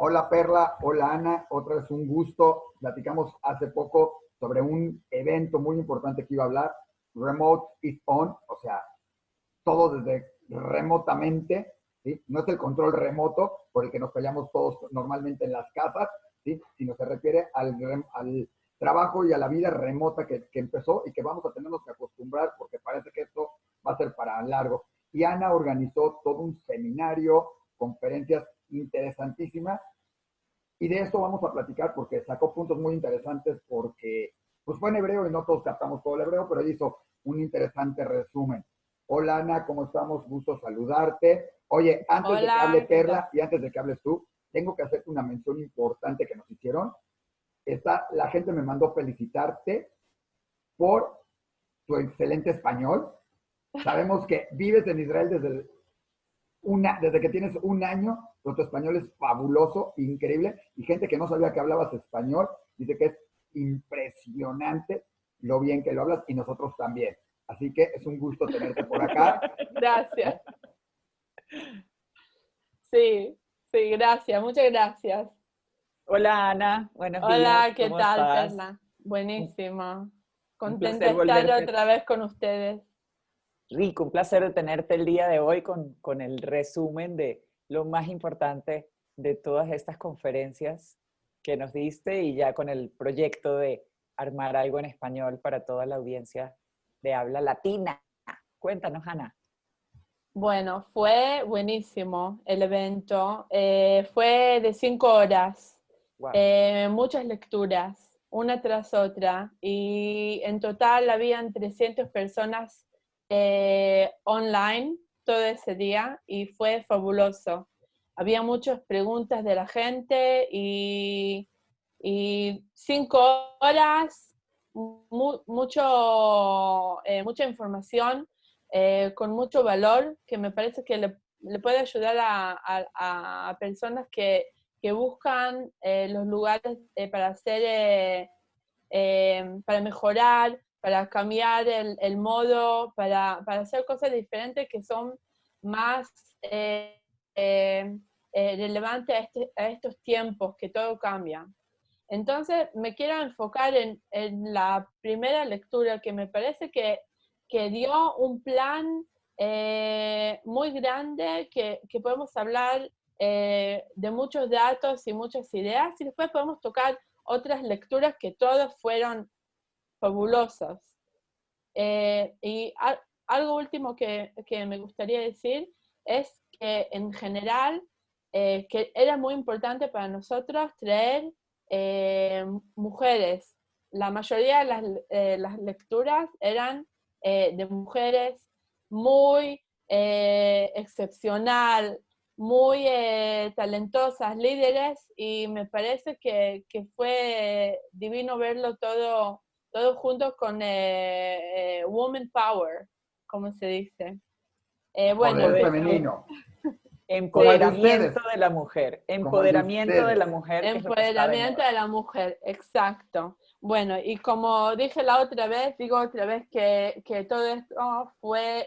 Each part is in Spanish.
Hola Perla, hola Ana, otra vez un gusto. Platicamos hace poco sobre un evento muy importante que iba a hablar, Remote is On, o sea, todo desde remotamente, ¿sí? No es el control remoto por el que nos peleamos todos normalmente en las casas, ¿sí? Sino se refiere al trabajo y a la vida remota que empezó y que vamos a tenernos que acostumbrar porque parece que esto va a ser para largo. Y Ana organizó todo un seminario, conferencias interesantísimas y de esto vamos a platicar porque sacó puntos muy interesantes porque pues fue en hebreo y no todos captamos todo el hebreo, pero hizo un interesante resumen. Hola Ana, ¿cómo estamos? Gusto saludarte. Oye, antes de que hable Hola, ¿qué tal? Perla y antes de que hables tú, tengo que hacerte una mención importante que nos hicieron. La gente me mandó felicitarte por tu excelente español. Sabemos que vives en Israel desde que tienes un año, pero tu español es fabuloso, increíble, y gente que no sabía que hablabas español dice que es impresionante lo bien que lo hablas y nosotros también. Así que es un gusto tenerte por acá. Gracias. Sí, sí, gracias, muchas gracias. Hola Ana, buenos días, Hola, ¿qué ¿cómo tal, estás? Perla? Un, Buenísimo. un Contenta de placer estar volverte, otra vez con ustedes. Rico, un placer de tenerte el día de hoy con el resumen de lo más importante de todas estas conferencias que nos diste y ya con el proyecto de armar algo en español para toda la audiencia de habla latina. Cuéntanos, Ana. Bueno, fue buenísimo el evento. Fue de 5 horas, Wow. muchas lecturas, una tras otra, y en total habían 300 personas online todo ese día y fue fabuloso. Había muchas preguntas de la gente y 5 horas, mucha información con mucho valor que me parece que le puede ayudar a personas que buscan los lugares para hacer, para mejorar, para cambiar el modo, para hacer cosas diferentes que son más relevantes a estos tiempos que todo cambia. Entonces me quiero enfocar en la primera lectura que me parece que dio un plan muy grande que podemos hablar de muchos datos y muchas ideas y después podemos tocar otras lecturas que todas fueron fabulosas. Algo último que me gustaría decir es que en general que era muy importante para nosotros traer mujeres. La mayoría de las lecturas eran de mujeres muy excepcional, muy talentosas, líderes, y me parece que fue divino verlo todo junto con Woman Power, como se dice. Bueno, Poder femenino. Como el de ustedes. Empoderamiento de la mujer, Como el de empoderamiento de ustedes. la mujer, que es lo que está de empoderamiento moda. de la mujer, exacto. Bueno, y como dije la otra vez, digo otra vez que todo esto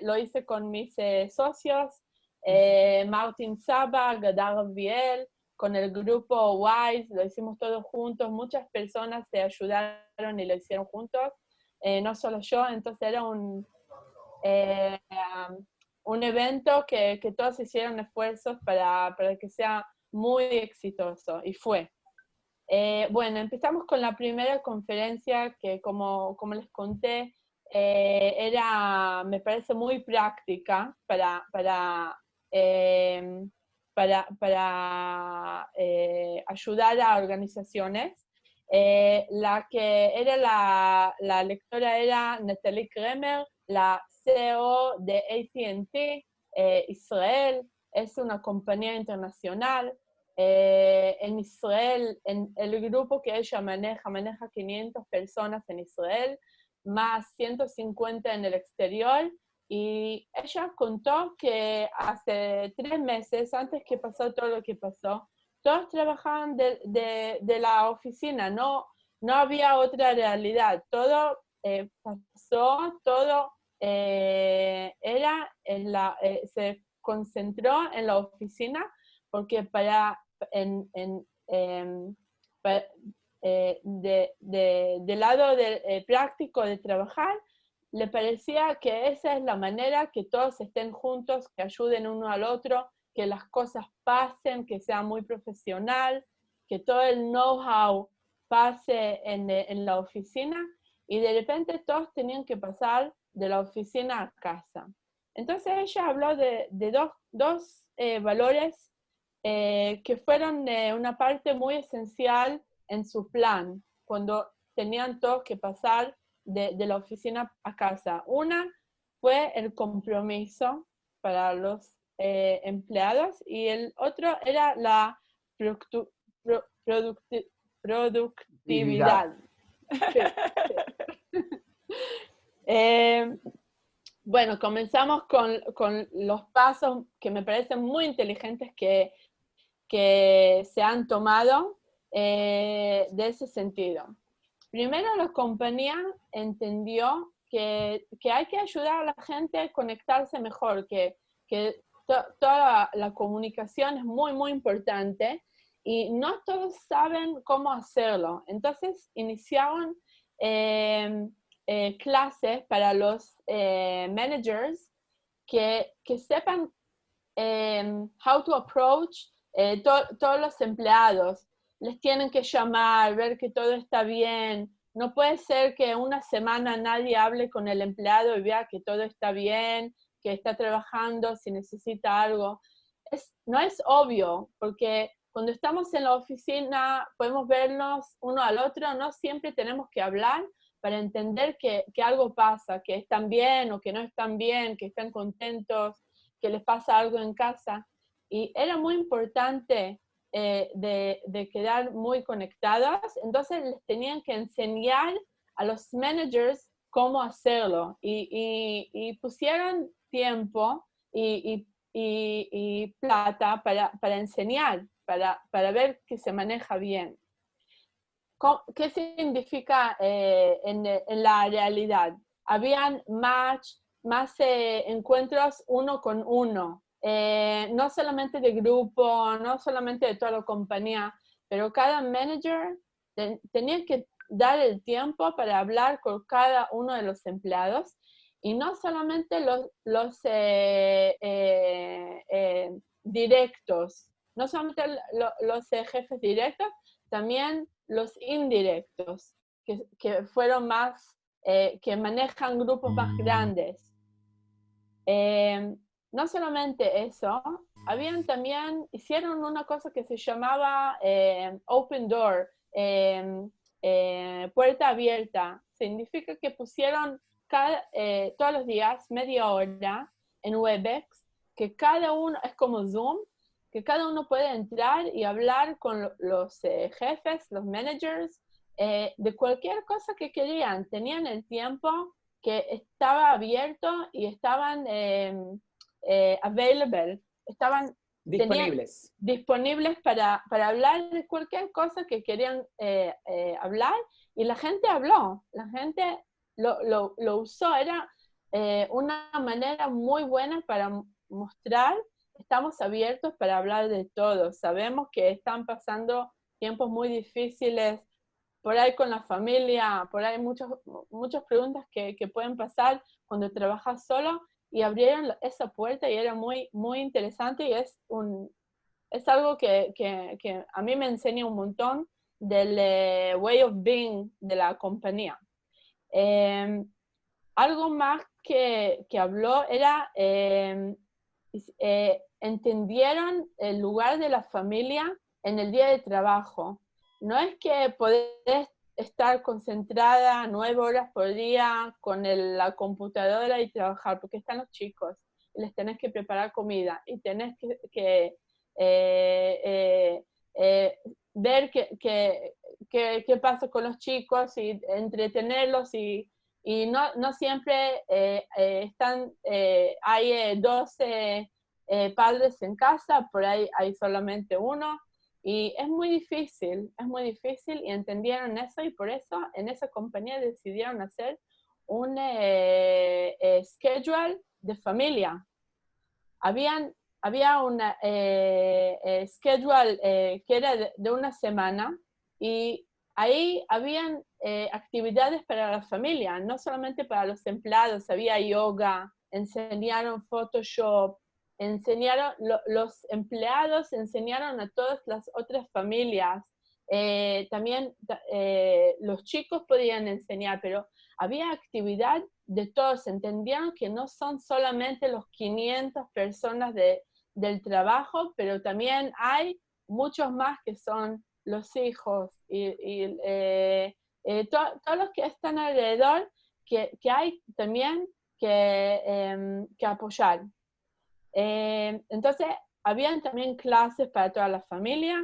lo hice con mis socios, Martin Saba, Gadar Viel, con el grupo WISE, lo hicimos todos juntos, muchas personas se ayudaron y lo hicieron juntos, no solo yo, entonces era eh, un evento que todos hicieron esfuerzos para que sea muy exitoso, y fue. Bueno, empezamos con la primera conferencia que, como les conté, me parece muy práctica eh, para ayudar a organizaciones. La que era la lectora era Natalie Kremer, la CEO de AT&T Israel, es una compañía internacional. En Israel, en el grupo que ella maneja 500 personas en Israel, más 150 en el exterior, y ella contó que hace 3 meses, antes que pasó todo lo que pasó, todos trabajaban de la oficina, no había otra realidad, todo pasó, todo se concentró en la oficina, porque del lado práctico de trabajar, le parecía que esa es la manera que todos estén juntos, que ayuden uno al otro, que las cosas pasen, que sea muy profesional, que todo el know-how pase en la oficina, y de repente todos tenían que pasar de la oficina a casa. Entonces ella habló de dos valores que fueron una parte muy esencial en su plan, cuando tenían todos que pasar de la oficina a casa. Una fue el compromiso para los empleados, y el otro era la productividad. Sí, sí. Bueno, comenzamos con los pasos que me parecen muy inteligentes que se han tomado de ese sentido. Primero, la compañía entendió que hay que ayudar a la gente a conectarse mejor, que toda la comunicación es muy, muy importante, y no todos saben cómo hacerlo. Entonces, iniciaron clases para los managers que sepan how to approach todos los empleados. Les tienen que llamar, ver que todo está bien. No puede ser que una semana nadie hable con el empleado y vea que todo está bien, que está trabajando, si necesita algo. No es obvio, porque cuando estamos en la oficina podemos vernos uno al otro, no siempre tenemos que hablar para entender que algo pasa, que están bien o que no están bien, que están contentos, que les pasa algo en casa. Y era muy importante de quedar muy conectados, entonces les tenían que enseñar a los managers cómo hacerlo, y pusieron tiempo y plata para enseñar, para ver que se maneja bien. ¿Qué significa en la realidad? Habían más encuentros uno con uno, no solamente de grupo, no solamente de toda la compañía, pero cada manager tenía que dar el tiempo para hablar con cada uno de los empleados, y no solamente los directos, no solamente los jefes directos, también los indirectos, que fueron más, que manejan grupos más grandes. No solamente eso, hicieron una cosa que se llamaba open door, puerta abierta. Significa que pusieron todos los días media hora en Webex, que cada uno, es como Zoom, que cada uno puede entrar y hablar con los jefes, los managers, de cualquier cosa que querían. Tenían el tiempo que estaba abierto y estaban available, estaban disponibles para hablar de cualquier cosa que querían hablar, y la gente habló, la gente lo usó. Era una manera muy buena para mostrar: estamos abiertos para hablar de todo. Sabemos que están pasando tiempos muy difíciles, por ahí con la familia, por ahí muchas preguntas que pueden pasar cuando trabajas solo, y abrieron esa puerta, y era muy, muy interesante, y es algo que a mí me enseña un montón del way of being de la compañía. Algo más que habló era, entendieron el lugar de la familia en el día de trabajo. No es que podés estar concentrada 9 horas por día con la computadora y trabajar, porque están los chicos, y les tenés que preparar comida, y tenés que ver qué pasa con los chicos, y entretenerlos, y no siempre hay 12 padres en casa, por ahí hay solamente uno, y es muy difícil, y entendieron eso, y por eso en esa compañía decidieron hacer un schedule de familia. Habían había una schedule que era de una semana y ahí habían actividades para la familia, no solamente para los empleados, había yoga, enseñaron Photoshop, los empleados enseñaron a todas las otras familias. También los chicos podían enseñar, pero había actividad de todos. Entendieron que no son solamente los 500 personas del trabajo, pero también hay muchos más que son los hijos y todos los que están alrededor, que hay también que apoyar. Entonces, habían también clases para toda la familia.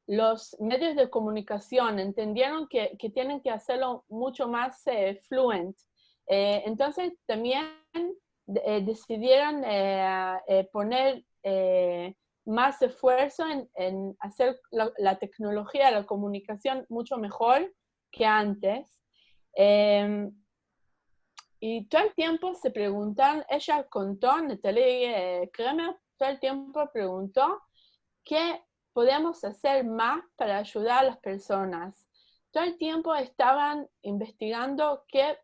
Los medios de comunicación entendieron que tienen que hacerlo mucho más fluent. Entonces, también decidieron poner más esfuerzo en hacer la tecnología, la comunicación mucho mejor que antes. Y todo el tiempo se preguntan, ella contó, Natalie Kremer, todo el tiempo preguntó qué podemos hacer más para ayudar a las personas. Todo el tiempo estaban investigando qué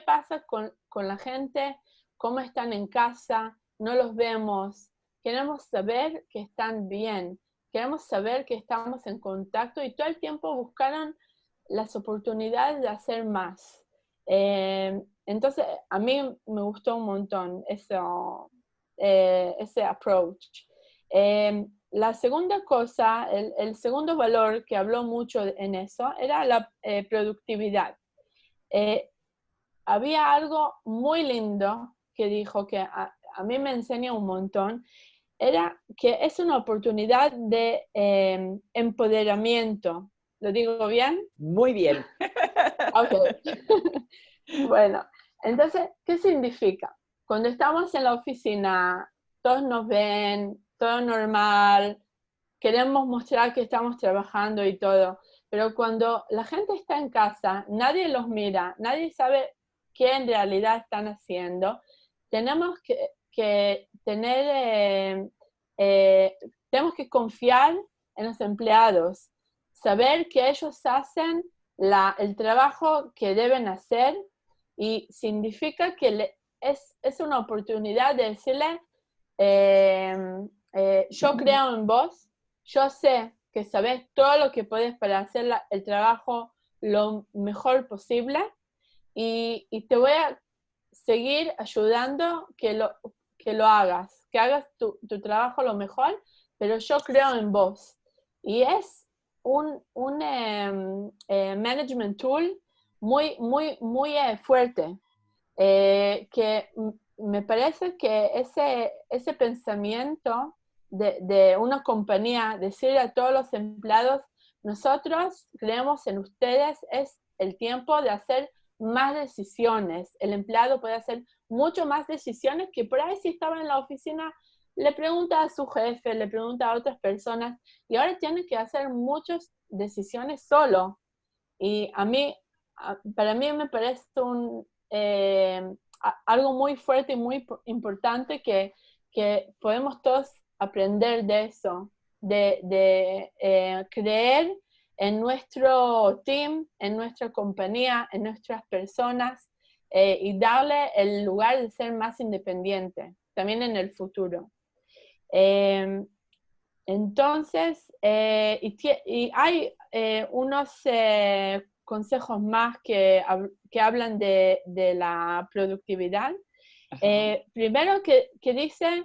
pasa con la gente, cómo están en casa, no los vemos. Queremos saber que están bien, queremos saber que estamos en contacto y todo el tiempo buscaron las oportunidades de hacer más. Entonces, a mí me gustó un montón ese approach. La segunda cosa, el segundo valor que habló mucho en eso, era la productividad. Había algo muy lindo que dijo que a mí me enseña un montón, era que es una oportunidad de empoderamiento. ¿Lo digo bien? Muy bien. Ok. Bueno, entonces, ¿qué significa? Cuando estamos en la oficina, todos nos ven, todo normal, queremos mostrar que estamos trabajando y todo, pero cuando la gente está en casa, nadie los mira, nadie sabe qué en realidad están haciendo, tenemos que tener, tenemos que confiar en los empleados, saber que ellos hacen el trabajo que deben hacer y significa que es una oportunidad de decirle, yo creo en vos, yo sé que sabes todo lo que puedes para hacer el trabajo lo mejor posible y te voy a seguir ayudando que lo hagas, que hagas tu trabajo lo mejor, pero yo creo en vos. Y es un management tool muy, muy, muy fuerte, que me parece que ese pensamiento de una compañía, decirle a todos los empleados, nosotros creemos en ustedes, es el tiempo de hacer más decisiones. El empleado puede hacer mucho más decisiones que por ahí si estaba en la oficina, le pregunta a su jefe, le pregunta a otras personas, y ahora tiene que hacer muchas decisiones solo. Y para mí me parece algo muy fuerte y muy importante que podemos todos aprender de eso, de creer en nuestro team, en nuestra compañía, en nuestras personas y darle el lugar de ser más independiente, también en el futuro. Entonces, y hay unos consejos más que hablan de la productividad. Primero que dice,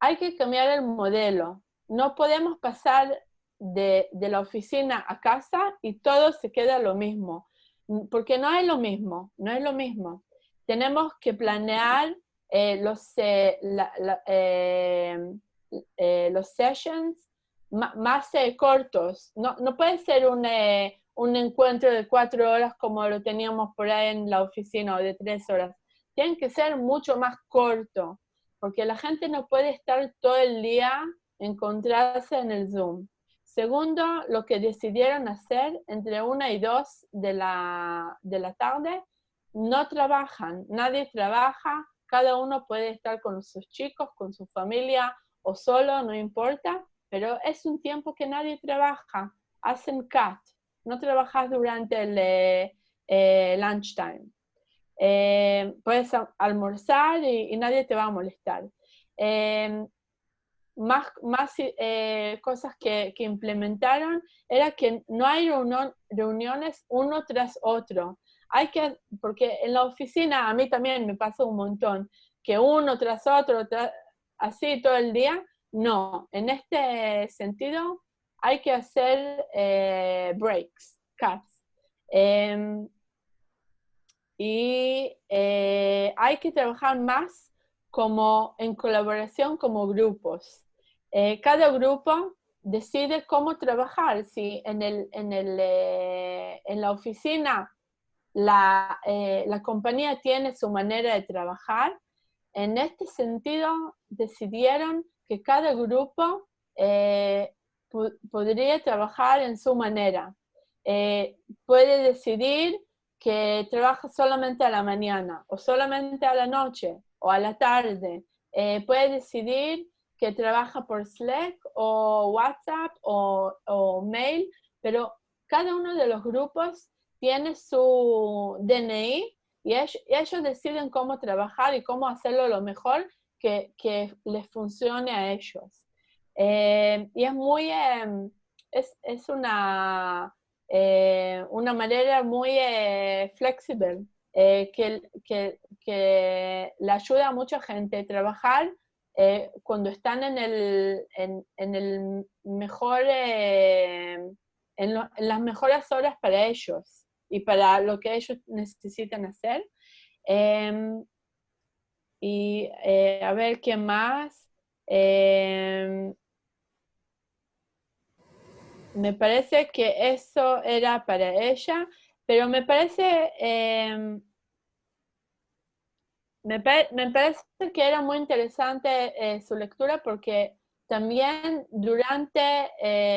hay que cambiar el modelo. No podemos pasar de la oficina a casa y todo se queda lo mismo, porque no es lo mismo, no es lo mismo. Tenemos que planear los sessions más cortos. No puede ser un encuentro de 4 horas como lo teníamos por ahí en la oficina o de 3 horas. Tienen que ser mucho más cortos, porque la gente no puede estar todo el día encontrarse en el Zoom. Segundo, lo que decidieron hacer entre 1 y 2 de la tarde, no trabajan, nadie trabaja, cada uno puede estar con sus chicos, con su familia o solo, no importa, pero es un tiempo que nadie trabaja, hacen cut, no trabajas durante el lunchtime. Puedes almorzar y nadie te va a molestar. Más cosas que implementaron era que no hay reuniones uno tras otro. Porque en la oficina a mí también me pasa un montón, que uno tras otro, así todo el día. No, en este sentido hay que hacer breaks, cuts. Y hay que trabajar más como en colaboración como grupos. Cada grupo decide cómo trabajar. Si en la oficina la compañía tiene su manera de trabajar, en este sentido decidieron que cada grupo podría trabajar en su manera. Puede decidir que trabaja solamente a la mañana, o solamente a la noche, o a la tarde. Puede decidir que trabaja por Slack, o WhatsApp, o mail, pero cada uno de los grupos tiene su DNI y ellos deciden cómo trabajar y cómo hacerlo lo mejor que les funcione a ellos. Y es muy, es una manera muy flexible que le ayuda a mucha gente a trabajar cuando están en el mejor, en las mejores horas para ellos y para lo que ellos necesitan hacer. Y a ver qué más. Me parece que eso era para ella, pero me parece que era muy interesante su lectura porque también durante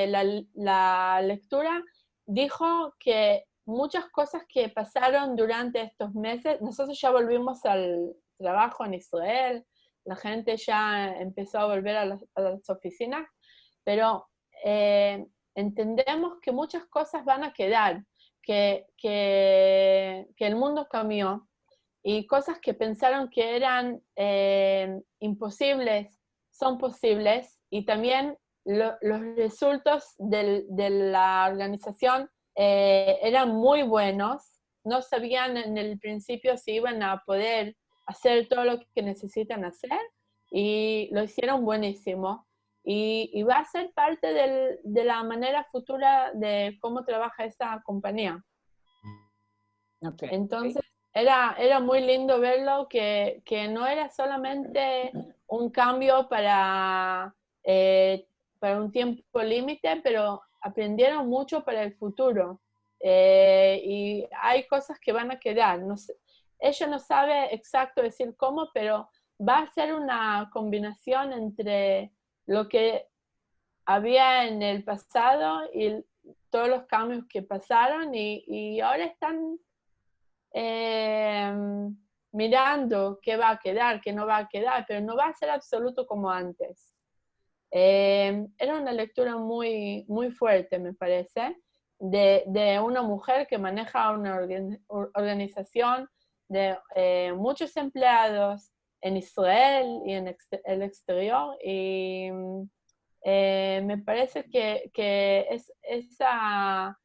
la lectura dijo que muchas cosas que pasaron durante estos meses, nosotros ya volvimos al trabajo en Israel, la gente ya empezó a volver a las oficinas, pero entendemos que muchas cosas van a quedar, que el mundo cambió y cosas que pensaron que eran imposibles son posibles y también los resultados de la organización eran muy buenos. No sabían en el principio si iban a poder hacer todo lo que necesitan hacer y lo hicieron buenísimo. Y va a ser parte de la manera futura de cómo trabaja esta compañía. Okay. Entonces, era muy lindo verlo, que no era solamente un cambio para un tiempo límite, pero aprendieron mucho para el futuro. Y hay cosas que van a quedar. No sé, ella no sabe exacto decir cómo, pero va a ser una combinación entre lo que había en el pasado y todos los cambios que pasaron y ahora están mirando qué va a quedar, qué no va a quedar, pero no va a ser absoluto como antes. Era una lectura muy, muy fuerte, me parece, de una mujer que maneja una organización de muchos empleados en Israel y en el exterior, y me parece que esa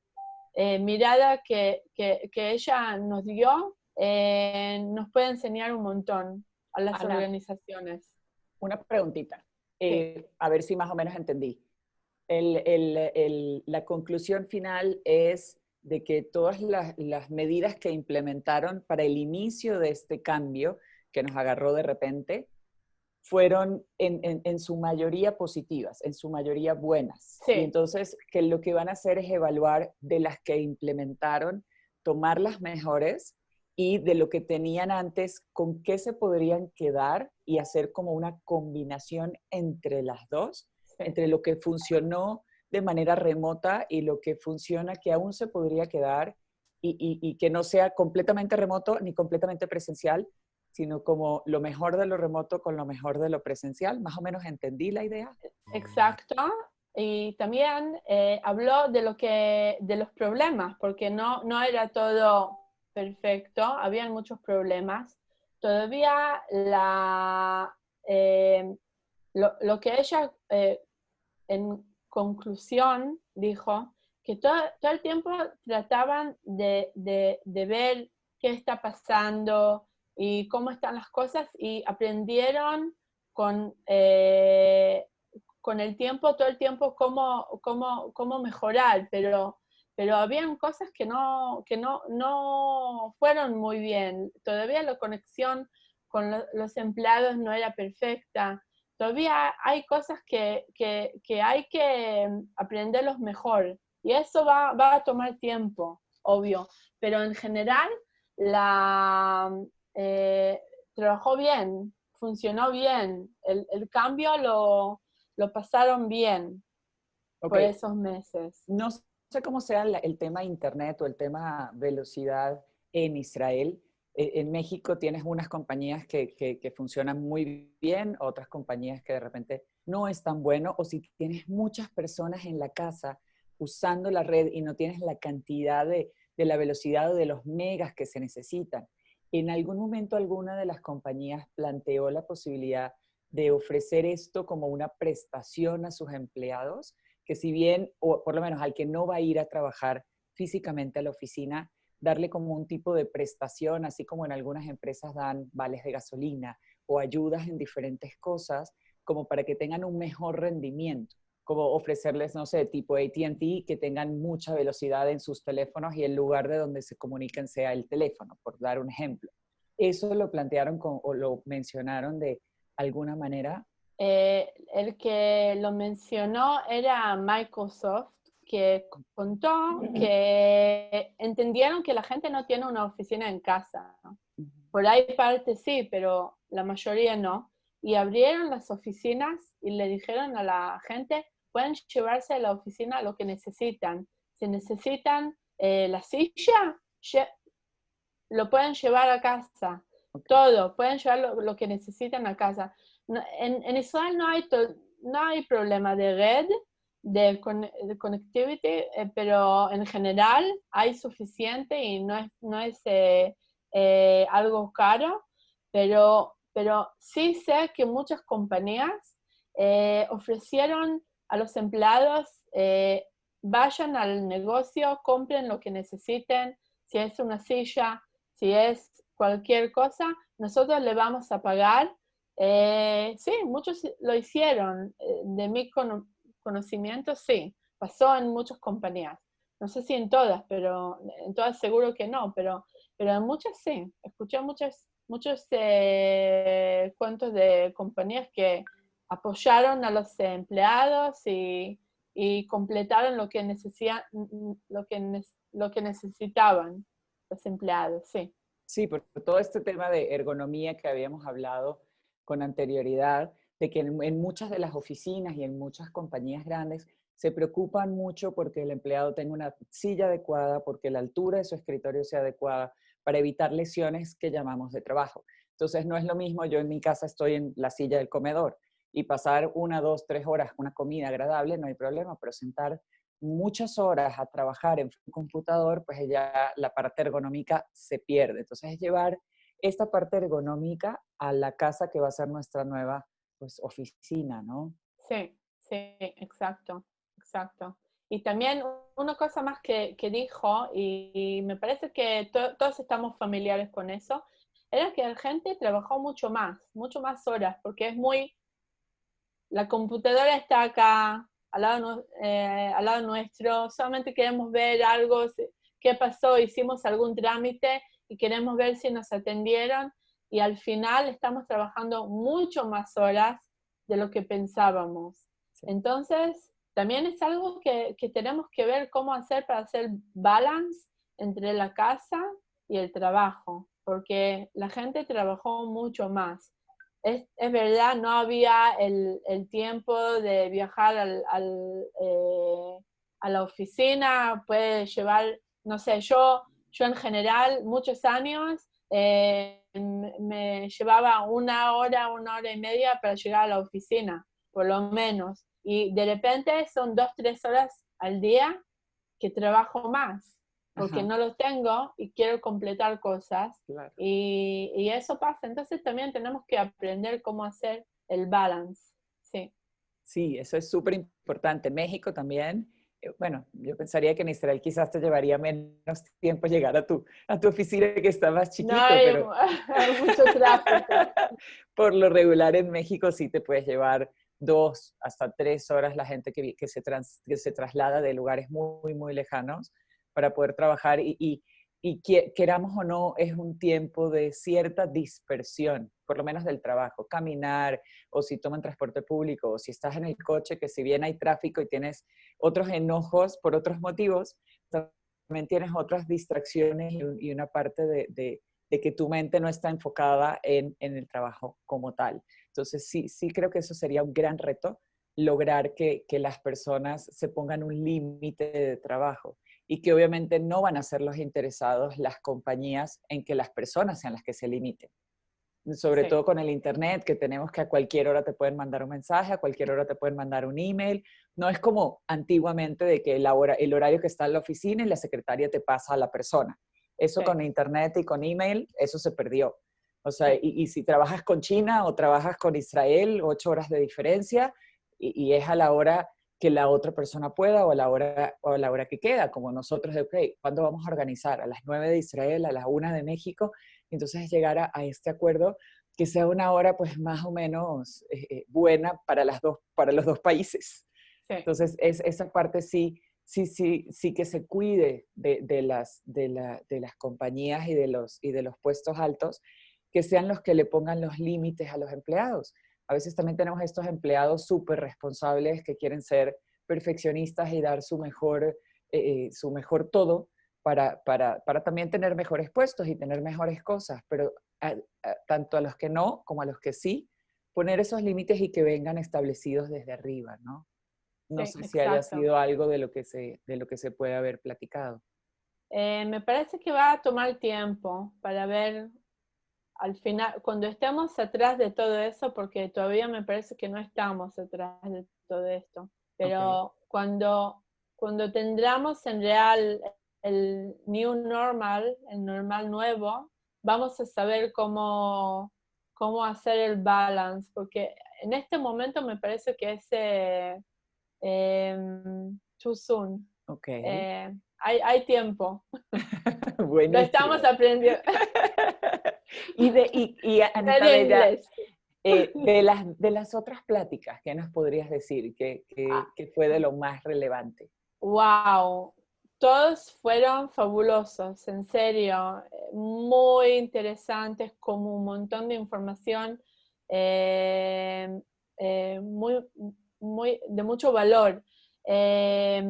mirada que ella nos dio nos puede enseñar un montón a las Ana, organizaciones. una preguntita, Sí. a ver si más o menos entendí. La conclusión final es de que todas las medidas que implementaron para el inicio de este cambio que nos agarró de repente fueron en su mayoría positivas, en su mayoría buenas. Sí. Y entonces que lo que van a hacer es evaluar de las que implementaron, tomar las mejores y de lo que tenían antes, con qué se podrían quedar y hacer como una combinación entre las dos, Sí. entre lo que funcionó de manera remota y lo que funciona que aún se podría quedar y que no sea completamente remoto ni completamente presencial, sino como lo mejor de lo remoto con lo mejor de lo presencial. Más o menos entendí la idea. Exacto. Y también habló de de los problemas, porque no era todo perfecto, habían muchos problemas. Todavía lo que ella en conclusión dijo, que todo el tiempo trataban de ver qué está pasando y cómo están las cosas, y aprendieron con el tiempo, todo el tiempo, cómo mejorar, pero habían cosas que no fueron muy bien. Todavía la conexión con los empleados no era perfecta. Todavía hay cosas que hay que aprenderlos mejor, y eso va a tomar tiempo, obvio, pero en general eh, trabajó bien, funcionó bien, el cambio lo pasaron bien por Ok, esos meses. no sé cómo sea el tema internet o el tema velocidad en Israel. En México tienes unas compañías que funcionan muy bien, otras compañías que de repente no es tan bueno, o si tienes muchas personas en la casa usando la red y no tienes la cantidad de la velocidad o de los megas que se necesitan. ¿En algún momento alguna de las compañías planteó la posibilidad de ofrecer esto como una prestación a sus empleados? Que si bien, o por lo menos al que no va a ir a trabajar físicamente a la oficina, darle como un tipo de prestación, así como en algunas empresas dan vales de gasolina o ayudas en diferentes cosas, como para que tengan un mejor rendimiento, como ofrecerles, no sé, tipo AT&T, que tengan mucha velocidad en sus teléfonos y el lugar de donde se comuniquen sea el teléfono, por dar un ejemplo. ¿Eso lo plantearon o lo mencionaron de alguna manera? El que lo mencionó era Microsoft, que contó que entendieron que la gente no tiene una oficina en casa, ¿no? Por ahí parte sí, pero la mayoría no. Y abrieron las oficinas y le dijeron a la gente, pueden llevarse a la oficina lo que necesitan. Si necesitan la silla, lo pueden llevar a casa. Todo, pueden llevar lo que necesitan a casa. En Israel no hay problema de red, de connectivity, pero en general hay suficiente y no es algo caro, pero sí sé que muchas compañías ofrecieron a los empleados, vayan al negocio, compren lo que necesiten, si es una silla, si es cualquier cosa, nosotros le vamos a pagar. Sí, muchos lo hicieron. De mi conocimiento, sí. Pasó en muchas compañías. No sé si en todas, pero en todas seguro que no, pero en muchas sí. Escuché muchos cuentos de compañías que apoyaron a los empleados y completaron lo que necesitaban los empleados, sí. Sí, por todo este tema de ergonomía que habíamos hablado con anterioridad, de que en muchas de las oficinas y en muchas compañías grandes se preocupan mucho porque el empleado tenga una silla adecuada, porque la altura de su escritorio sea adecuada, para evitar lesiones que llamamos de trabajo. Entonces, no es lo mismo, yo en mi casa estoy en la silla del comedor y pasar 1, 2, 3 horas una comida agradable, no hay problema, pero sentar muchas horas a trabajar en un computador, pues ya la parte ergonómica se pierde. Entonces es llevar esta parte ergonómica a la casa que va a ser nuestra nueva, pues, oficina, ¿no? Sí, sí, exacto, exacto. Y también una cosa más que dijo, y me parece que todos estamos familiares con eso, era que la gente trabajó mucho más horas, porque es la computadora está acá, al lado nuestro, solamente queremos ver algo, qué pasó, hicimos algún trámite y queremos ver si nos atendieron, y al final estamos trabajando mucho más horas de lo que pensábamos. Sí. Entonces, también es algo que tenemos que ver cómo hacer para hacer balance entre la casa y el trabajo, porque la gente trabajó mucho más. Es verdad, no había el tiempo de viajar a la oficina, puede llevar, no sé, yo en general muchos años me llevaba una hora y media para llegar a la oficina, por lo menos. Y de repente son 2, 3 horas al día que trabajo más, porque Ajá, no lo tengo y quiero completar cosas. claro. Y eso pasa. Entonces también tenemos que aprender cómo hacer el balance. Sí. Sí, eso es súper importante. México también. Bueno, yo pensaría que en Israel quizás te llevaría menos tiempo llegar a tu oficina, que está más No chiquito, hay pero mucho tráfico. por lo regular en México sí te puedes llevar 2 hasta 3 horas la gente que se traslada de lugares muy, muy lejanos para poder trabajar y queramos o no, es un tiempo de cierta dispersión, por lo menos del trabajo, caminar o si toman transporte público o si estás en el coche, que si bien hay tráfico y tienes otros enojos por otros motivos, también tienes otras distracciones y una parte de que tu mente no está enfocada en el trabajo como tal. Entonces, sí creo que eso sería un gran reto, lograr que las personas se pongan un límite de trabajo y que obviamente no van a ser los interesados las compañías en que las personas sean las que se limiten. Sobre Sí, todo con el internet, que tenemos que a cualquier hora te pueden mandar un mensaje, a cualquier hora te pueden mandar un email. No es como antiguamente de que el horario que está en la oficina y la secretaria te pasa a la persona. Eso sí, con internet y con email, eso se perdió. O sea, sí, y si trabajas con China o trabajas con Israel, 8 horas de diferencia, y es a la hora que la otra persona pueda o a la hora que queda, como nosotros de, ok, ¿cuándo vamos a organizar? A las 9 de Israel, a las 1 de México, entonces llegar a este acuerdo que sea una hora pues más o menos buena para los dos países. sí. Entonces esa parte sí que se cuide de las compañías y de los puestos altos, que sean los que le pongan los límites a los empleados. A veces también tenemos estos empleados súper responsables que quieren ser perfeccionistas y dar su mejor todo para también tener mejores puestos y tener mejores cosas, pero tanto a los que no como a los que sí, poner esos límites y que vengan establecidos desde arriba, ¿no? No Sí, sé si haya exacto. sido algo de lo que se puede haber platicado. Me parece que va a tomar tiempo para ver al final, cuando estemos atrás de todo eso, porque todavía me parece que no estamos atrás de todo esto, Ok. pero cuando tendremos en real el new normal, el normal nuevo, vamos a saber cómo hacer el balance, porque en este momento me parece que es too soon. Ok. Hay tiempo, lo estamos Buenísimo. aprendiendo. Y En Anita Bella, inglés. de las otras pláticas, ¿qué nos podrías decir que fue de lo más relevante? Wow, todos fueron fabulosos, en serio, muy interesantes, como un montón de información eh, muy, de mucho valor. Eh,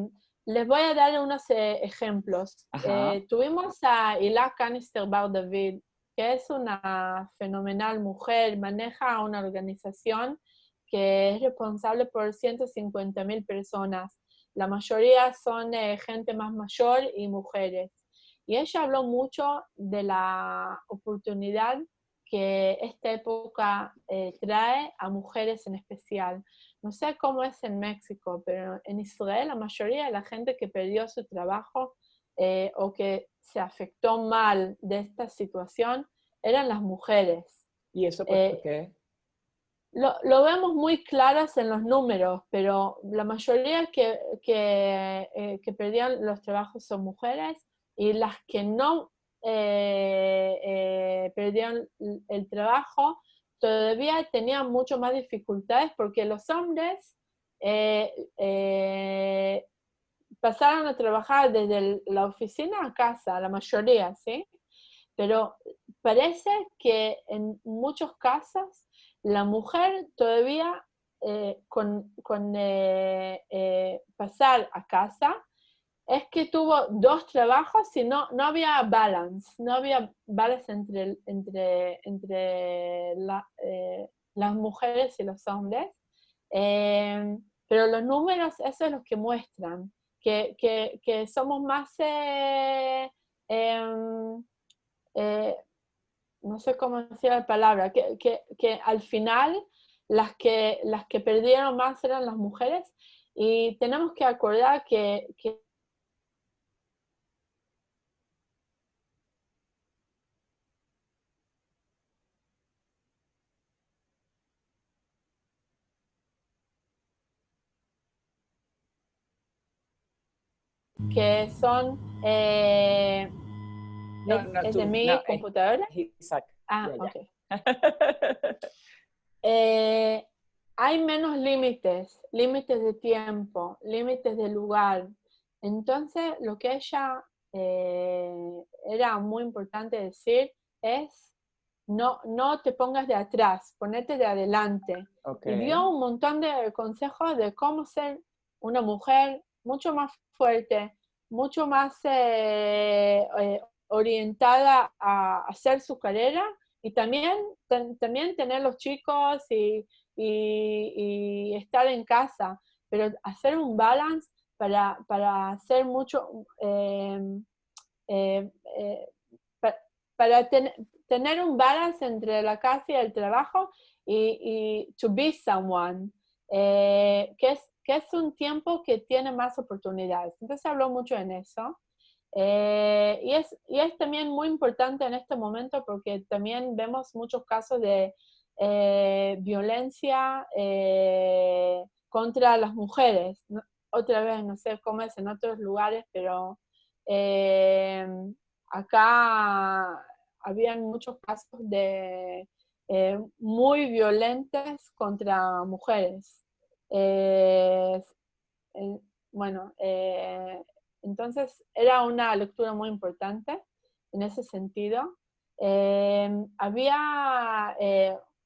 Les voy a dar unos ejemplos. Ajá. Tuvimos a Hila Canister Bar David, que es una fenomenal mujer, maneja una organización que es responsable por 150.000 personas. La mayoría son gente más mayor y mujeres. Y ella habló mucho de la oportunidad que esta época trae a mujeres en especial. No sé cómo es en México, pero en Israel la mayoría de la gente que perdió su trabajo o que se afectó mal de esta situación eran las mujeres. ¿Y eso por Eh, qué? lo vemos muy claras en los números, pero la mayoría que perdían los trabajos son mujeres y las que no perdieron el trabajo todavía tenían mucho más dificultades porque los hombres eh, eh, pasaron a trabajar desde la oficina a casa, la mayoría, ¿sí? Pero parece que en muchos casos la mujer todavía con pasar a casa es que tuvo 2 trabajos y no había balance, no había balance entre las mujeres y los hombres. Pero los números, eso es lo que muestran, que somos más eh, eh, no sé cómo decir la palabra, que al final las que perdieron más eran las mujeres, y tenemos que acordar que son, No, no, es de tú, no, mi computadora. Isaac. Ah, Ya, ya. ok. Eh, Hay menos límites, límites de tiempo, límites de lugar. Entonces, lo que ella era muy importante decir es, no te pongas de atrás, ponete de adelante. Ok. Y dio un montón de consejos de cómo ser una mujer mucho más fuerte, mucho más orientada a hacer su carrera, y también, también tener los chicos y estar en casa, pero hacer un balance para hacer mucho, eh, eh, pa- para tener un balance entre la casa y el trabajo, y to be someone, que es un tiempo que tiene más oportunidades. Entonces se habló mucho en eso. Y es también muy importante en este momento porque también vemos muchos casos de violencia contra las mujeres. Otra vez, no sé cómo es en otros lugares, pero eh, acá habían muchos casos de muy violentos contra mujeres. Eh, eh, bueno, entonces era una lectura muy importante en ese sentido. Había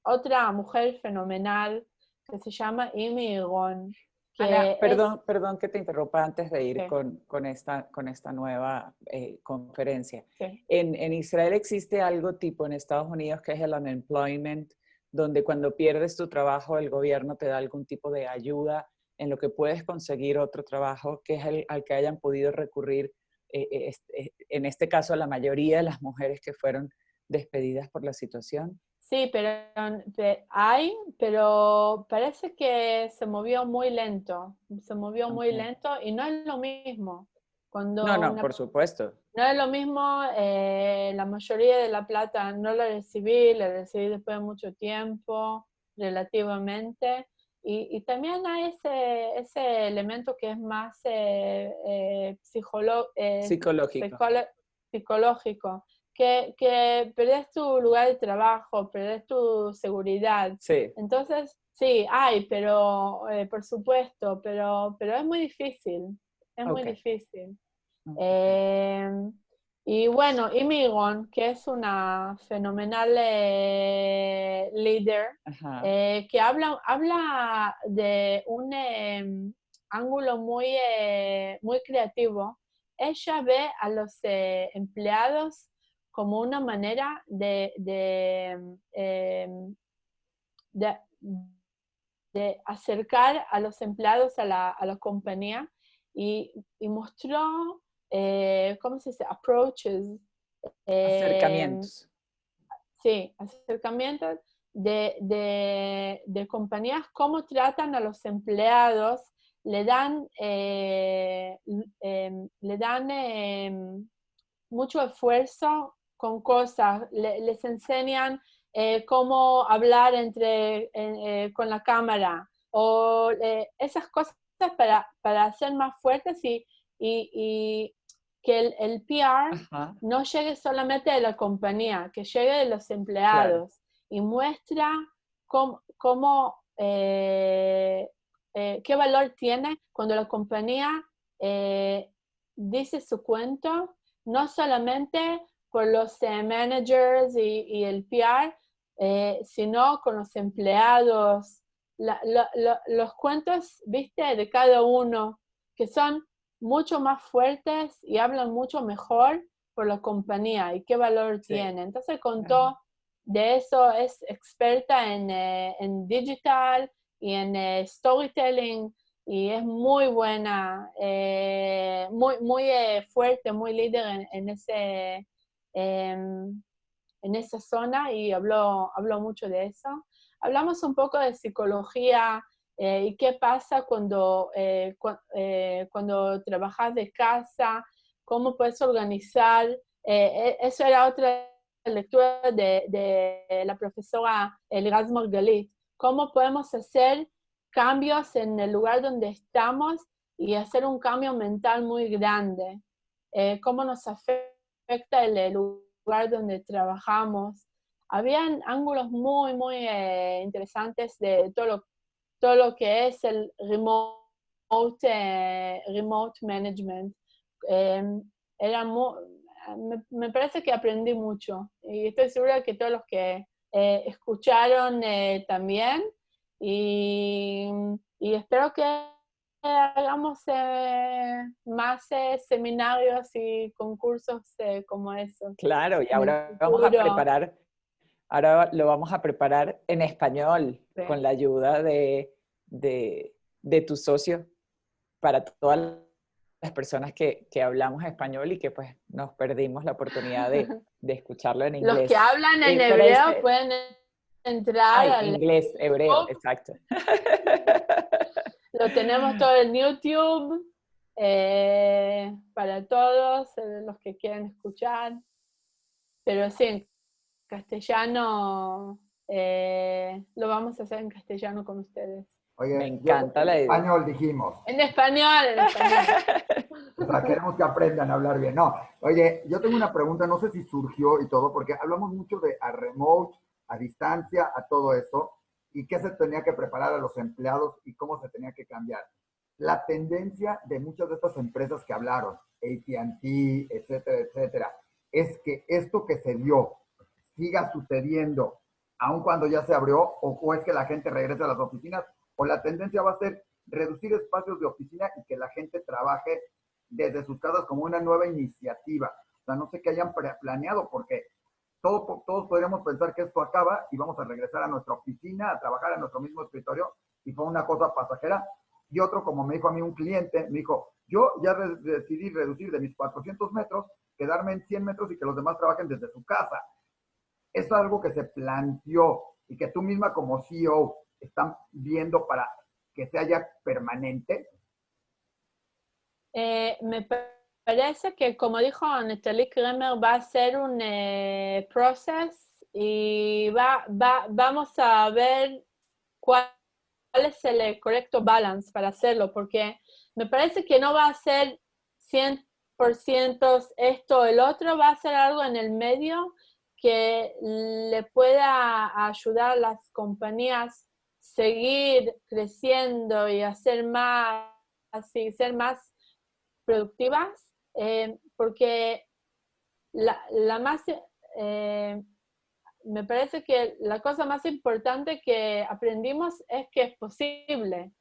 otra mujer fenomenal que se llama Amy Egon, Ana, que es... perdón, perdón que te interrumpa antes de ir Sí, con esta nueva conferencia. sí. En Israel existe algo tipo en Estados Unidos que es el unemployment, donde cuando pierdes tu trabajo el gobierno te da algún tipo de ayuda en lo que puedes conseguir otro trabajo, que es al que hayan podido recurrir, en este caso, la mayoría de las mujeres que fueron despedidas por la situación. Sí, hay, pero parece que se movió muy lento. Se movió muy Okay. lento y no es lo mismo. No, Cuando no, por supuesto. no es lo mismo, la mayoría de la plata no la recibí después de mucho tiempo, relativamente. Y también hay ese elemento que es más Psicológico. psicológico, que perdés tu lugar de trabajo, perdés tu seguridad. Sí. Entonces, sí, hay, pero por supuesto, pero es muy difícil, es muy Ok. difícil. Okay. Eh, y bueno, Imigon, que es una fenomenal líder, Ajá. que habla de un ángulo muy creativo. Ella ve a los empleados como una manera de, de acercar a los empleados a la compañía, y mostró, ¿cómo se dice? Approaches, eh, Acercamientos. sí, acercamientos de compañías, cómo tratan a los empleados, le dan, le dan mucho esfuerzo con cosas, les enseñan cómo hablar con la cámara, o esas cosas para ser más fuertes, y que el PR Ajá. no llegue solamente de la compañía, que llegue de los Claro. empleados, y muestra cómo qué valor tiene cuando la compañía dice su cuento, no solamente por los managers y el PR, sino con los empleados. Los cuentos, viste, de cada uno, que son mucho más fuertes y hablan mucho mejor por la compañía y qué valor Sí. tiene. Entonces Ajá. contó de eso, es experta en digital y en storytelling, y es muy buena, muy fuerte, muy líder en ese, en esa zona y habló mucho de eso. Hablamos un poco de psicología y qué pasa cuando trabajas de casa, cómo puedes organizar. Eso era otra lectura de la profesora Elgaz Margalit. Cómo podemos hacer cambios en el lugar donde estamos y hacer un cambio mental muy grande. Cómo nos afecta el lugar donde trabajamos. Habían ángulos muy, muy interesantes de todo lo que es el remote management. Era me parece que aprendí mucho y estoy segura que todos los que escucharon también y espero que hagamos más seminarios y concursos como esos. Claro, y ahora ahora lo vamos a preparar en español, sí, con la ayuda de tu socio para todas las personas que hablamos español y que pues nos perdimos la oportunidad de escucharlo en inglés. Los que hablan en hebreo pueden entrar al inglés, hebreo, exacto. Lo tenemos todo en YouTube para todos los que quieran escuchar. Pero sí, en castellano lo vamos a hacer en castellano con ustedes. Oye, me encanta la idea. En español dijimos. En español. O sea, queremos que aprendan a hablar bien. No, oye, yo tengo una pregunta, no sé si surgió y todo, porque hablamos mucho de a remote, a distancia, a todo eso, y qué se tenía que preparar a los empleados y cómo se tenía que cambiar. La tendencia de muchas de estas empresas que hablaron, AT&T, etcétera, etcétera, es que esto que se dio siga sucediendo, aun cuando ya se abrió, o es que la gente regrese a las oficinas, o la tendencia va a ser reducir espacios de oficina y que la gente trabaje desde sus casas como una nueva iniciativa. O sea, no sé qué hayan planeado, porque todos podríamos pensar que esto acaba y vamos a regresar a nuestra oficina, a trabajar en nuestro mismo escritorio, y fue una cosa pasajera. Y otro, como me dijo a mí un cliente, me dijo, yo ya decidí reducir de mis 400 metros, quedarme en 100 metros y que los demás trabajen desde su casa. Es algo que se planteó y que tú misma como CEO están viendo para que sea ya permanente. Me parece que, como dijo Natalie Kremer, va a ser un proceso y vamos a ver cuál es el correcto balance para hacerlo, porque me parece que no va a ser 100% esto o el otro, va a ser algo en el medio que le pueda ayudar a las compañías seguir creciendo y hacer más, así, ser más productivas, porque me parece que la cosa más importante que aprendimos es que es posible,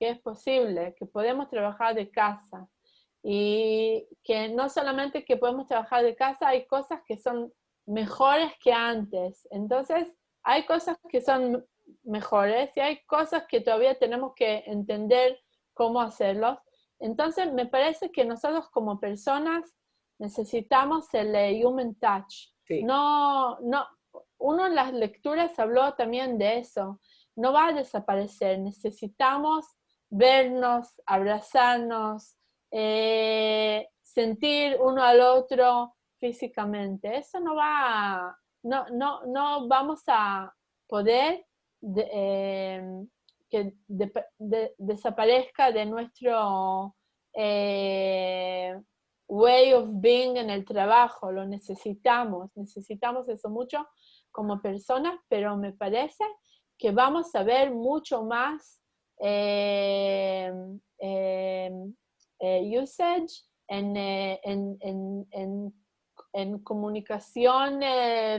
que podemos trabajar de casa y que no solamente que podemos trabajar de casa, hay cosas que son mejores que antes. Entonces, hay cosas que son mejores y hay cosas que todavía tenemos que entender cómo hacerlos. Entonces, me parece que nosotros como personas necesitamos el human touch. Sí. Uno en las lecturas habló también de eso. No va a desaparecer. Necesitamos vernos, abrazarnos, sentir uno al otro físicamente. Eso no vamos a poder que desaparezca de nuestro way of being en el trabajo. Lo necesitamos eso mucho como personas, pero me parece que vamos a ver mucho más usage en comunicación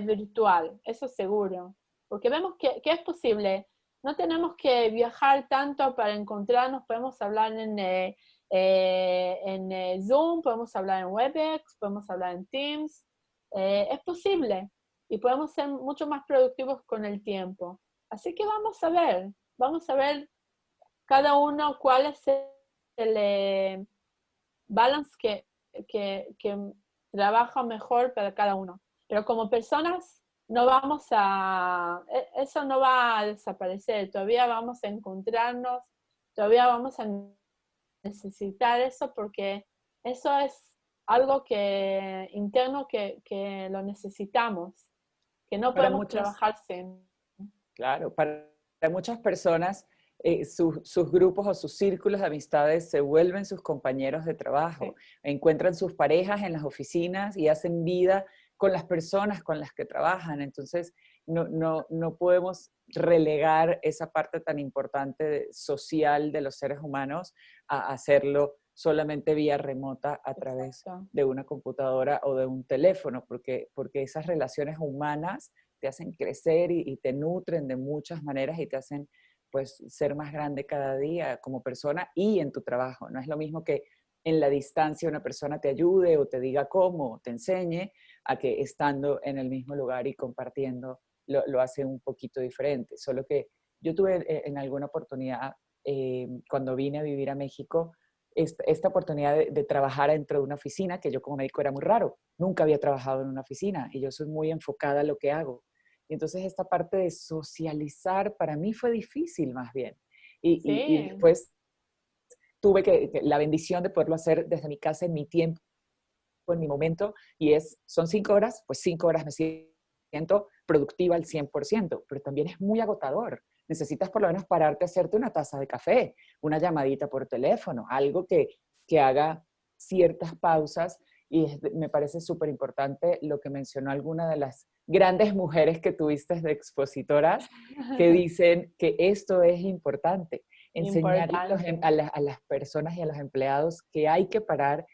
virtual, eso seguro, porque vemos que es posible. No tenemos que viajar tanto para encontrarnos, podemos hablar en Zoom, podemos hablar en WebEx, podemos hablar en Teams, es posible y podemos ser mucho más productivos con el tiempo. Así que vamos a ver cada uno cuál es el balance que trabaja mejor para cada uno. pero como personas no vamos a, eso no va a desaparecer, todavía vamos a encontrarnos, todavía vamos a necesitar eso porque eso es algo interno que lo necesitamos, que no Para podemos muchas, trabajar sin. claro, para muchas personas sus grupos o sus círculos de amistades se vuelven sus compañeros de trabajo, Sí. encuentran sus parejas en las oficinas y hacen vida con las personas con las que trabajan. Entonces, no podemos relegar esa parte tan importante social de los seres humanos a hacerlo solamente vía remota a través Exacto. de una computadora o de un teléfono, porque esas relaciones humanas te hacen crecer y te nutren de muchas maneras y te hacen pues ser más grande cada día como persona y en tu trabajo. No es lo mismo que en la distancia una persona te ayude o te diga cómo, o te enseñe, a que estando en el mismo lugar y compartiendo lo hace un poquito diferente. Solo que yo tuve en alguna oportunidad, cuando vine a vivir a México, esta oportunidad de trabajar dentro de una oficina, que yo como médico era muy raro. Nunca había trabajado en una oficina y yo soy muy enfocada a lo que hago. Y entonces esta parte de socializar para mí fue difícil más bien. Y Sí, después tuve la bendición de poderlo hacer desde mi casa en mi tiempo, en mi momento, y son 5 horas, pues 5 horas me siento productiva al 100%, pero también es muy agotador. Necesitas por lo menos pararte a hacerte una taza de café, una llamadita por teléfono, algo que haga ciertas pausas, y me parece súper importante lo que mencionó alguna de las grandes mujeres que tuviste de expositoras, que dicen que esto es importante, enseñarle importante. a las personas y a los empleados que hay que parar,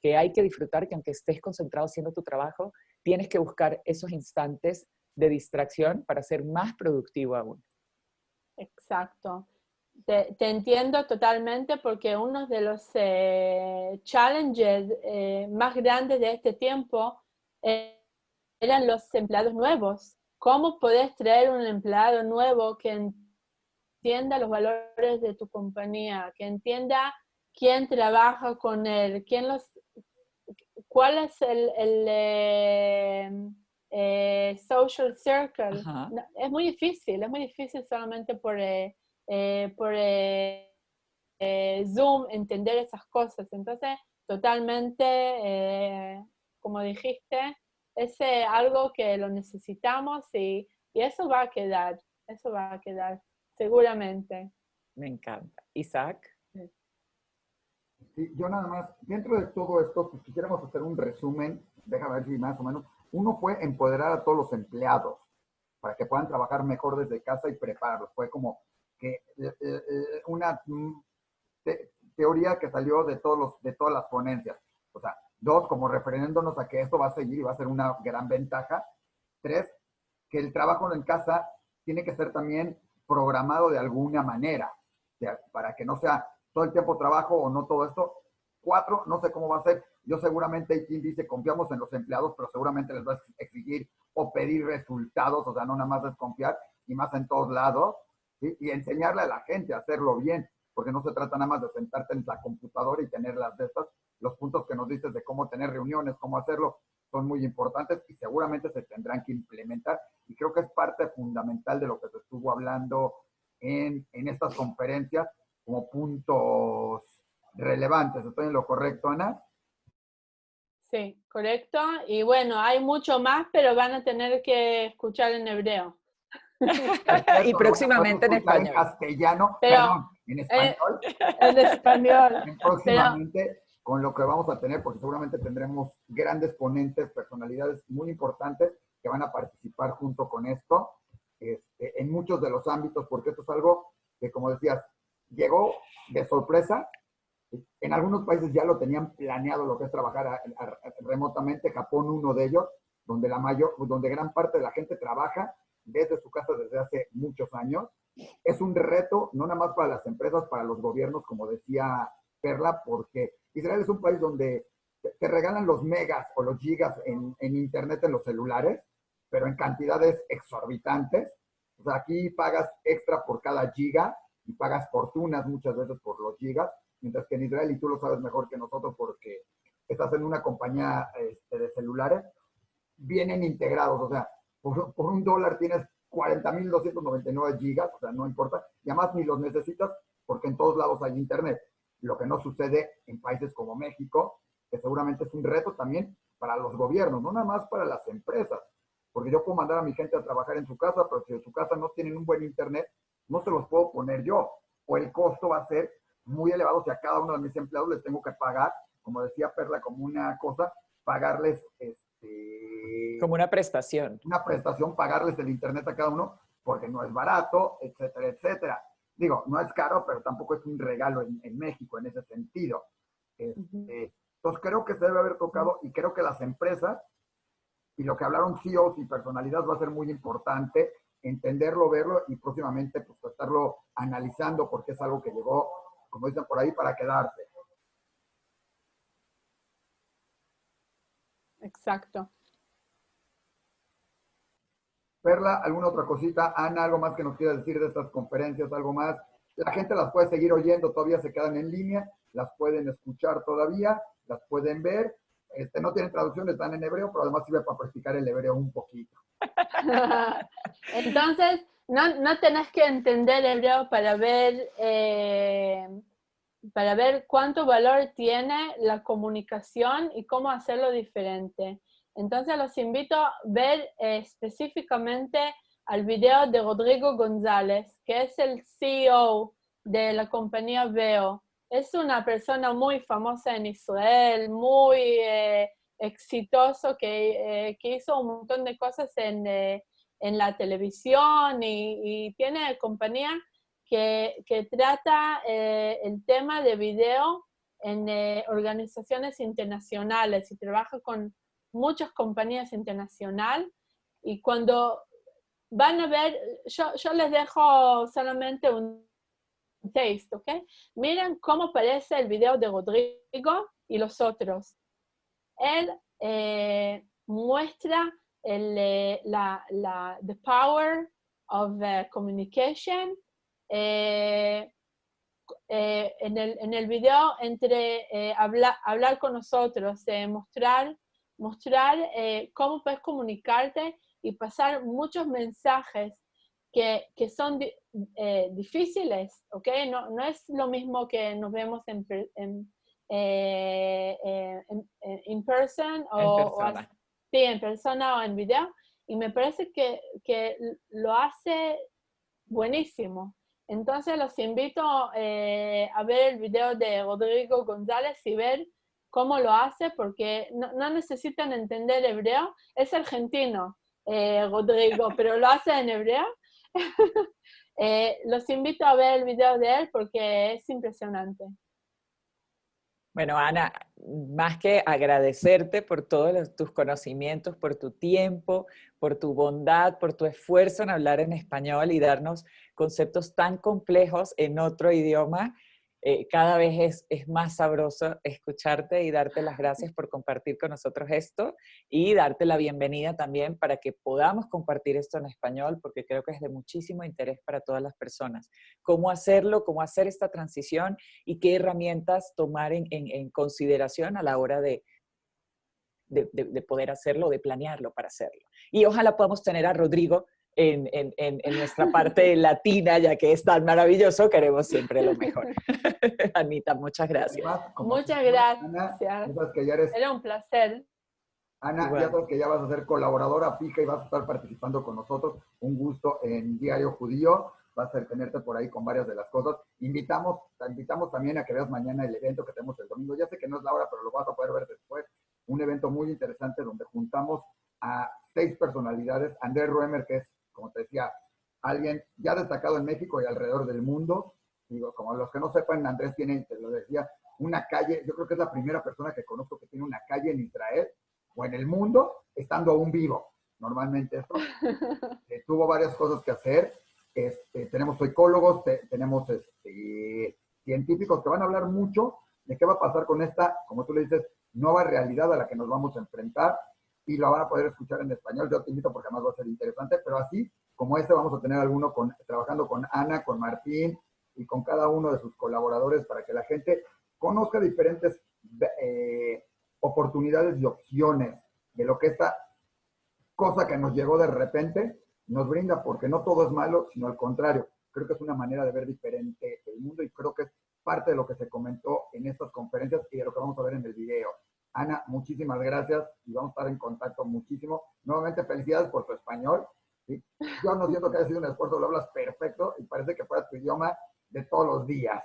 que hay que disfrutar, que aunque estés concentrado haciendo tu trabajo, tienes que buscar esos instantes de distracción para ser más productivo aún. Exacto. Te entiendo totalmente porque uno de los challenges más grandes de este tiempo eran los empleados nuevos. ¿Cómo podés traer un empleado nuevo que entienda los valores de tu compañía, que entienda quién trabaja con él, cuál es el social circle? Ajá. No, es muy difícil solamente por Zoom entender esas cosas. Entonces, totalmente, como dijiste, es algo que lo necesitamos y eso va a quedar, seguramente. Me encanta. Isaac. Sí, yo nada más, dentro de todo esto, pues quisiéramos hacer un resumen, déjame ver si más o menos, uno fue empoderar a todos los empleados para que puedan trabajar mejor desde casa y prepararlos. Fue como que una teoría que salió de todas las ponencias. O sea, dos, como refiriéndonos a que esto va a seguir y va a ser una gran ventaja. Tres, que el trabajo en casa tiene que ser también programado de alguna manera, o sea, para que no sea todo el tiempo trabajo o no todo esto. Cuatro, no sé cómo va a ser. Yo seguramente, hay quien dice, confiamos en los empleados, pero seguramente les va a exigir o pedir resultados, o sea, no nada más desconfiar, y más en todos lados, ¿sí? Y enseñarle a la gente a hacerlo bien, porque no se trata nada más de sentarte en la computadora y tener las de estas. Los puntos que nos dices de cómo tener reuniones, cómo hacerlo, son muy importantes y seguramente se tendrán que implementar. Y creo que es parte fundamental de lo que se estuvo hablando en estas conferencias como puntos relevantes. ¿Estoy en lo correcto, Ana? Sí, correcto. Y bueno, hay mucho más, pero van a tener que escuchar en hebreo. Y Perfecto, lo voy a poder próximamente en escuchar en español. castellano, Pero perdón, en español, en español. Pero próximamente con lo que vamos a tener, porque seguramente tendremos grandes ponentes, personalidades muy importantes que van a participar junto con esto, en muchos de los ámbitos, porque esto es algo que, como decías, llegó de sorpresa. En algunos países ya lo tenían planeado lo que es trabajar remotamente, Japón uno de ellos, donde gran parte de la gente trabaja desde su casa desde hace muchos años. Es un reto, no nada más para las empresas, para los gobiernos, como decía Perla, porque Israel es un país donde te regalan los megas o los gigas en internet en los celulares, pero en cantidades exorbitantes. O sea, aquí pagas extra por cada giga y pagas fortunas muchas veces por los gigas, mientras que en Israel, y tú lo sabes mejor que nosotros porque estás en una compañía de celulares, vienen integrados, o sea, por $1 tienes 40,299 gigas, o sea, no importa, y además ni los necesitas porque en todos lados hay internet. Lo que no sucede en países como México, que seguramente es un reto también para los gobiernos, no nada más para las empresas, porque yo puedo mandar a mi gente a trabajar en su casa, pero si en su casa no tienen un buen internet, no se los puedo poner yo, o el costo va a ser muy elevado si a cada uno de mis empleados les tengo que pagar, como decía Perla, como una cosa, pagarles como una prestación. Una prestación, pagarles el internet a cada uno, porque no es barato, etcétera, etcétera. Digo, no es caro, pero tampoco es un regalo en México en ese sentido. Entonces creo que se debe haber tocado y creo que las empresas y lo que hablaron CEOs y personalidades va a ser muy importante entenderlo, verlo y próximamente pues estarlo analizando porque es algo que llegó, como dicen por ahí, para quedarse. Exacto. Perla, ¿alguna otra cosita? Ana, ¿algo más que nos quiera decir de estas conferencias? ¿Algo más? La gente las puede seguir oyendo, todavía se quedan en línea, las pueden escuchar todavía, las pueden ver. No tienen traducción, están en hebreo, pero además sirve para practicar el hebreo un poquito. Entonces, no tenés que entender hebreo para ver cuánto valor tiene la comunicación y cómo hacerlo diferente. Entonces los invito a ver específicamente al video de Rodrigo González, que es el CEO de la compañía Veo. Es una persona muy famosa en Israel, muy exitoso, que hizo un montón de cosas en la televisión y tiene compañía que trata el tema de video en organizaciones internacionales y trabaja con muchas compañías internacionales. Y cuando van a ver, yo les dejo solamente un taste, ¿ok? Miren cómo parece el video de Rodrigo y los otros. Él muestra the power of communication. En el video entre hablar con nosotros, mostrar cómo puedes comunicarte y pasar muchos mensajes que son difíciles, ¿ok? No es lo mismo que nos vemos in person sí, en persona o en video, y me parece que lo hace buenísimo. Entonces los invito a ver el video de Rodrigo González y ver cómo lo hace, porque no necesitan entender hebreo. Es argentino, Rodrigo, pero lo hace en hebreo. Los invito a ver el video de él porque es impresionante. Bueno, Ana, más que agradecerte por todos tus conocimientos, por tu tiempo, por tu bondad, por tu esfuerzo en hablar en español y darnos conceptos tan complejos en otro idioma, cada vez es más sabroso escucharte y darte las gracias por compartir con nosotros esto y darte la bienvenida también para que podamos compartir esto en español, porque creo que es de muchísimo interés para todas las personas. Cómo hacerlo, cómo hacer esta transición y qué herramientas tomar en consideración a la hora de poder hacerlo, de planearlo para hacerlo. Y ojalá podamos tener a Rodrigo en nuestra parte latina, ya que es tan maravilloso, queremos siempre lo mejor. Anita, muchas gracias. Además, muchas gracias. Ana, que ya eres, era un placer. Ana, igual. Ya sabes que ya vas a ser colaboradora fija y vas a estar participando con nosotros. Un gusto en Diario Judío. Vas a tenerte por ahí con varias de las cosas. Te invitamos también a que veas mañana el evento que tenemos el domingo. Ya sé que no es la hora, pero lo vas a poder ver después. Un evento muy interesante donde juntamos a 6 personalidades. Andrés Roemer, que es, como te decía, alguien ya destacado en México y alrededor del mundo. Digo, como los que no sepan, Andrés tiene, te lo decía, una calle. Yo creo que es la primera persona que conozco que tiene una calle en Israel o en el mundo, estando aún vivo. Normalmente esto tuvo varias cosas que hacer. Tenemos psicólogos, tenemos científicos que van a hablar mucho de qué va a pasar con esta, como tú le dices, nueva realidad a la que nos vamos a enfrentar, y lo van a poder escuchar en español. Yo te invito porque además va a ser interesante, pero así como vamos a tener alguno trabajando con Ana, con Martín y con cada uno de sus colaboradores para que la gente conozca diferentes oportunidades y opciones de lo que esta cosa que nos llegó de repente, nos brinda, porque no todo es malo, sino al contrario. Creo que es una manera de ver diferente el mundo y creo que es parte de lo que se comentó en estas conferencias y de lo que vamos a ver en el video. Ana, muchísimas gracias y vamos a estar en contacto muchísimo. Nuevamente, felicidades por tu español. ¿Sí? Yo no siento que haya sido un esfuerzo, lo hablas perfecto y parece que fuera tu idioma de todos los días.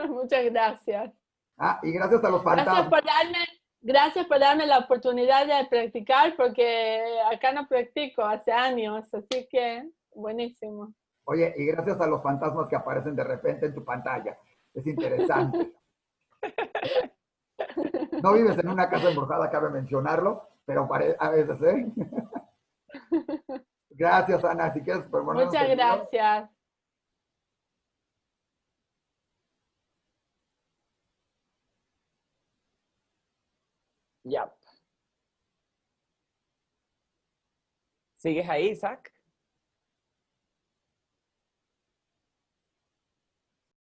Muchas gracias. Ah, y gracias a los fantasmas. Gracias por darme la oportunidad de practicar, porque acá no practico hace años, así que buenísimo. Oye, y gracias a los fantasmas que aparecen de repente en tu pantalla. Es interesante. No vives en una casa embrujada, cabe mencionarlo, pero a veces, ¿eh? Gracias, Ana. Si quieres ponernos Muchas el video. gracias. Ya. ¿Sigues ahí, Isaac?